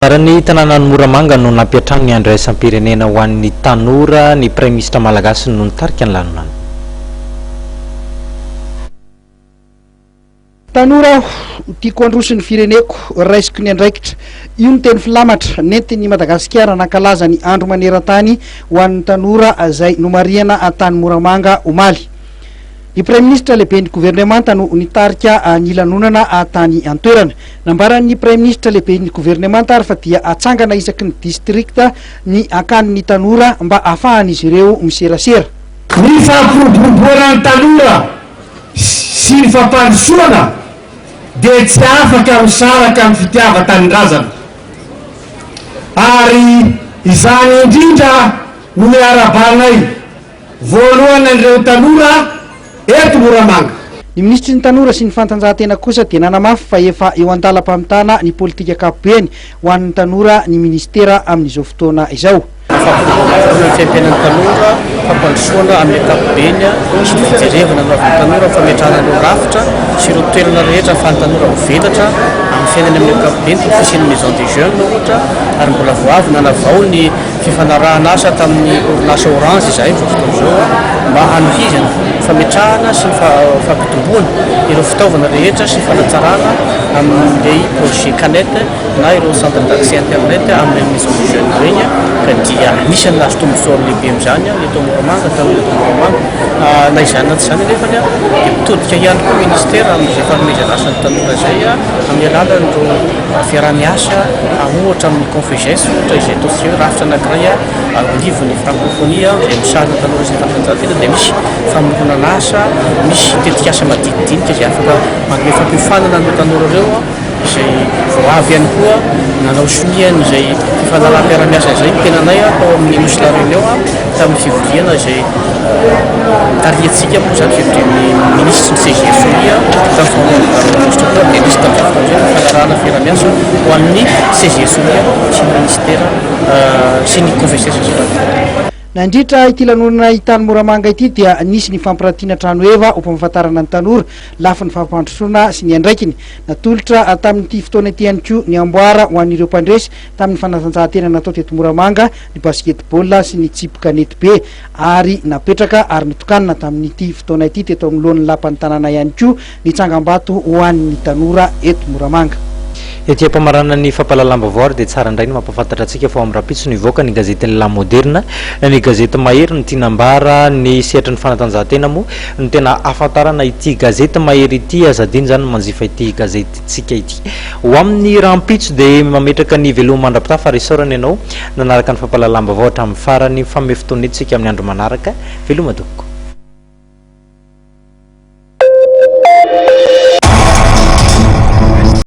Ny tanàna ny Moramanga no nampiatrano ny andraisam-pirenena ho an'ny tanora ny Premier ministre malagasy no nitarika ny lanonany. Tanora tiako androso ny fireneko raisiko ny andraikitra io ny teny filamatra nentin'ny Madagasikara nankalaza ny andro maneran-tany ho an'ny tanora izay nomariana tany Moramanga omaly. Ny Premier ministre lehibe ny gouvernemanta no nitarika ny lanonana tany an-toerana. Nambaran'ny Premier ministre lehibe ny gouvernemanta ary fa dia atsangana isaky ny distrikta ny akan'ny tanora mba ahafahan'izy ireo miserasera. Ny fampiroboroboana ny tanora sy ny fampandrosoana dia tsy afaka misaraka amin'ny fitiavan-tanindrazana. Ary izany indrindra no miarabanay voalohany ireo tanora eto Moramanga. Ny ministry ny tanora sy ny fantanjahantena kosa dia nanamafy fa efa eo an-dalam-pamitana ny politika ankapobeny ho an'ny tanora ny ministera amin'izao fotoana izao. Fiampianan'ny tanora, fampandrosoana amin'ny ankapobeny sy ny fijerevana ny tanora, fametrahana ireo rafitra sy ireo toerana rehetra ahafahan'ny tanora mivelatra amin'ny fiainany amin'ny ankapobeny, toy fisian'ny maison des jeunes ohatra, ary mbola voavy nanavao ny fifanarahana asa tamin'ny orinasa Orange izay fotoana izao mba hanovizana fametrahana sy ny fampitomboana ireo fitaovana rehetra sy fanatsarana amin'ilay projet canette na ireo centre d'accès internet amin'ny maison des jeunes regny ka dia anisany nazo tombotsoa lehibe amin'izany eto Moramanga tao eto Moramanga na izany na tsy izany anefany dia mitodika ihany koa ministera amin'izay fanomezana asan'ny tanora izay amin'ny alalan'ireo fiarah-miasa ohatra amin'ny Confeges ohatra izay ataontsika hoe rafitra anankiray olivon'ny francophonie izay misarona tanora sy fantanjahantena dia misy famoronana asa, misy tetikasa madinidinika izay afaka manome fampihofanana amin'ny tanora ireo izay voavy ihany koa nanao soniany izay fifanaraha-piarah-miasa izay tenanay tao amin'ny Mosla Réunion tamin'ny fivoriana izay tariantsika moa izany fivorian'ny ministre ny CG Sonia tamin'ny ministre koa dia misy tamin'ny fifanarahana fiarah-miasa ho an'ny CG Sonia sy ny ministera sy ny Confeses izay. Nandritra ity lanonana tany Moramanga ity dia nisy ny fampirantiana trano eva ho mpahafantarana ny tanora lafa ny fampandrosoana sy ny andraikiny. Natolotra tamin'ity fotoana ity ihany koa ny amboara ho an'ireo mpandresy tamin'ny fanatanjahantena natao teto Moramanga ny basketball sy ny tsipy kanety be ary napetraka ary nitokanina tamin'ity fotoana ity teto amin'ny lohan'ny lapan'ny tanàna ihany koa ny tsangam-bato ho an'ny tanora eto Moramanga. Ety ampamarana ny fampalalambavao ary dia tsara indray ny mampafantatra antsika fa amin'ny rapitso nivoaka ny gazety La Moderne, ny gazety Mahery ny tinambara ny sehatra ny fanatanjahantena moa ny tena afantarana ity gazety Mahery ity azadiny zany manjifa ity gazety tsika ity. Ho amin'ny rampitso dia mametraka ny veloma mandrapita fa resaorana ianao nanaraka ny fampalalambavao hatramin'ny farany famefotoanetsika amin'ny andro manaraka veloma toko.